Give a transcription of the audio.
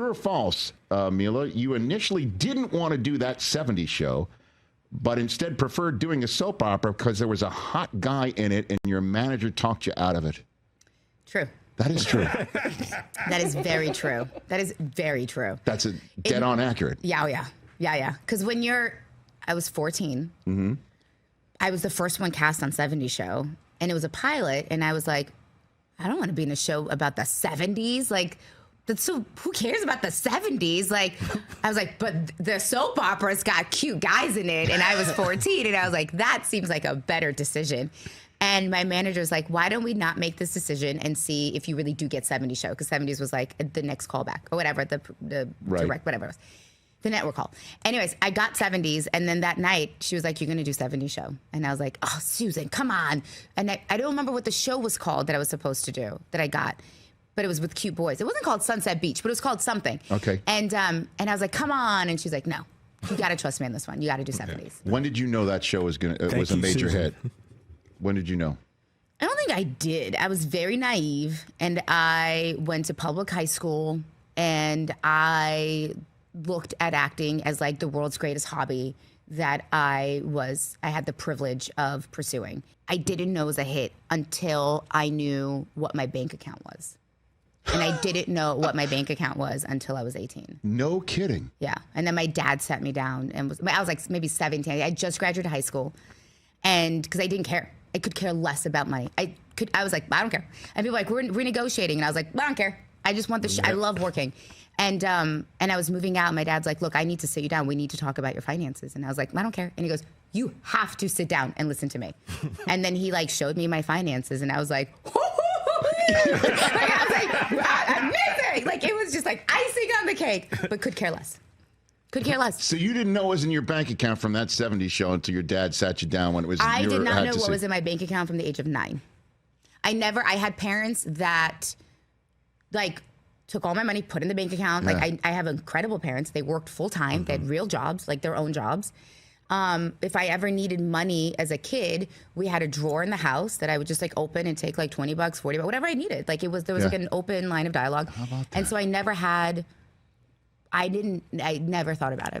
true or false, Mila, you initially didn't want to do that 70s show, but instead preferred doing a soap opera because there was a hot guy in it and your manager talked you out of it. True. That is true. That is very true. That is very true. That's dead on accurate. Yeah, yeah. Because I was 14. Mm-hmm. I was the first one cast on 70's show, and it was a pilot, and I was like, I don't want to be in a show about the 70s. Like, so who cares about the 70s? Like, I was like, but the soap opera's got cute guys in it. And I was 14, and I was like, that seems like a better decision. And my manager's like, why don't we not make this decision and see if you really do get 70s show? Because 70s was like the next callback or whatever, the direct, whatever it was. The network call. Anyways, I got 70s, and then that night, she was like, you're going to do 70s show. And I was like, oh, Susan, come on. And I don't remember what the show was called that I was supposed to do, that I got. But it was with cute boys. It wasn't called Sunset Beach, but it was called something. Okay. And I was like, come on. And she's like, no, you got to trust me on this one. You got to do 70s. When did you know that show was a major hit? When did you know? I don't think I did. I was very naive, and I went to public high school, and I looked at acting as like the world's greatest hobby that I had the privilege of pursuing. I didn't know it was a hit until I knew what my bank account was. And I didn't know what my bank account was until I was 18. No kidding. Yeah. And then my dad sat me down and I was like maybe 17. I just graduated high school. And because I didn't care. I could care less about I was like, I don't care. And people were like, we're renegotiating. And I was like, I don't care. I just want I love working. And I was moving out. And my dad's like, look, I need to sit you down. We need to talk about your finances. And I was like, I don't care. And he goes, you have to sit down and listen to me. And then he like showed me my finances. And I was like, I was like, wow, amazing. Like, it was just like icing on the cake, but could care less. Could care less. So you didn't know what was in your bank account from that 70s show until your dad sat you down when it was. I did not know what was in my bank account from the age of 9. I had parents that like took all my money, put in the bank account. Yeah. Like I have incredible parents. They worked full time. Mm-hmm. They had real jobs, like their own jobs. If I ever needed money as a kid, we had a drawer in the house that I would just like open and take like $20, $40, whatever I needed. Like there was like an open line of dialogue. How about that? And so I never thought about it.